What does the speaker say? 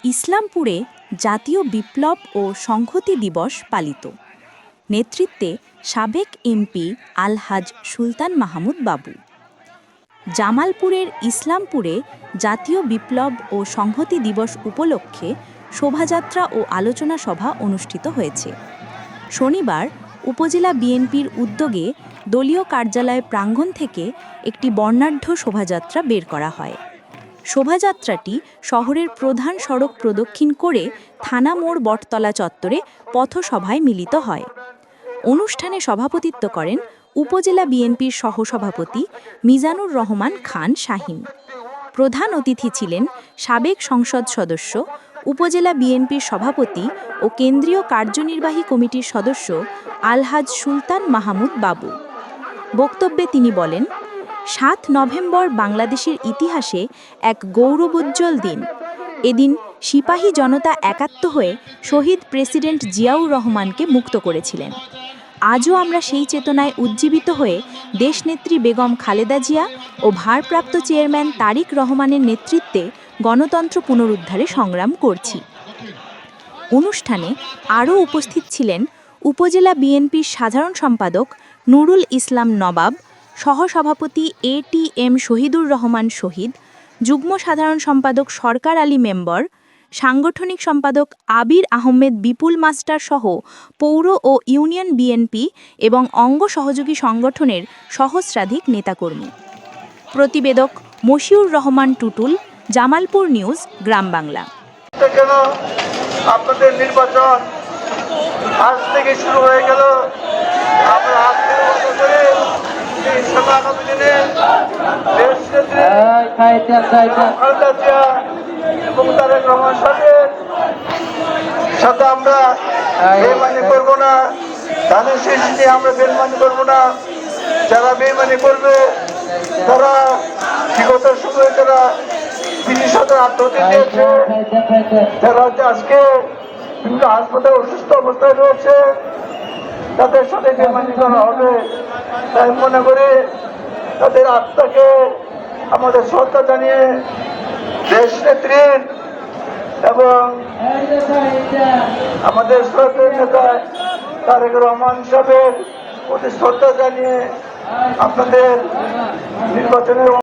ইসলামপুরে জাতীয় বিপ্লব ও সংহতি দিবস পালিত। নেতৃত্বে সাবেক এমপি আলহাজ সুলতান মাহমুদ বাবু। জামালপুরের ইসলামপুরে জাতীয় বিপ্লব ও সংহতি দিবস উপলক্ষে শোভাযাত্রা ও আলোচনা সভা অনুষ্ঠিত হয়েছে। শনিবার উপজেলা বিএনপির উদ্যোগে দলীয় কার্যালয় প্রাঙ্গণ থেকে একটি বর্ণাঢ্য শোভাযাত্রা বের করা হয়। শোভাযাত্রাটি শহরের প্রধান সড়ক প্রদক্ষিণ করে থানা মোড় বটতলা চত্বরে পথসভায় মিলিত হয়। অনুষ্ঠানে সভাপতিত্ব করেন উপজেলা বিএনপির সহসভাপতি মিজানুর রহমান খান শাহীন। প্রধান অতিথি ছিলেন সাবেক সংসদ সদস্য, উপজেলা বিএনপির সভাপতি ও কেন্দ্রীয় কার্যনির্বাহী কমিটির সদস্য আলহাজ সুলতান মাহমুদ বাবু। বক্তব্যে তিনি বলেন, ৭ নভেম্বর বাংলাদেশের ইতিহাসে এক গৌরবোজ্জ্বল দিন। এদিন সিপাহী জনতা একাত্ম হয়ে শহীদ প্রেসিডেন্ট জিয়াউর রহমানকে মুক্ত করেছিলেন। আজও আমরা সেই চেতনায় উজ্জীবিত হয়ে দেশনেত্রী বেগম খালেদা জিয়া ও ভারপ্রাপ্ত চেয়ারম্যান তারেক রহমানের নেতৃত্বে গণতন্ত্র পুনরুদ্ধারে সংগ্রাম করছি। অনুষ্ঠানে আরও উপস্থিত ছিলেন উপজেলা বিএনপির সাধারণ সম্পাদক নুরুল ইসলাম নবাব, সহসভাপতি এটিএম শহীদুর রহমান শহীদ, যুগ্ম সাধারণ সম্পাদক সরকার আলী মেম্বর, সাংগঠনিক সম্পাদক আবির আহমেদ বিপুল মাস্টার সহ পৌর ও ইউনিয়ন বিএনপি এবং অঙ্গ সহযোগী সংগঠনের সহস্রাধিক নেতাকর্মী। প্রতিবেদক মশিউর রহমান টুটুল, জামালপুর নিউজ, গ্রাম বাংলা। আপনাদের নির্বাচন আজ থেকে শুরু হয়ে গেল। আমরা আজ থেকে এবং তারেক রহমান সাথে আমরা বেইমানি করবো না, তাদের শেষ নিয়ে আমরা বেইমানি করবো না। যারা বেইমানি করবে তারা বিগত সময়ে তারা ৩০ হাজার আত্মহত্যা দিয়েছে, যারা আজকে বিভিন্ন হাসপাতালে অসুস্থ অবস্থায় রয়েছে, তাদের সাথে বেইমানি করা হবে। তাই মনে করি তাদের আত্মাকে আমাদের শ্রদ্ধা জানিয়ে দেশ নেত্রীর এবং আমাদের শ্রদ্ধেয় নেতা তারেক রহমান সাহেবের প্রতি শ্রদ্ধা জানিয়ে আপনাদের নির্বাচনের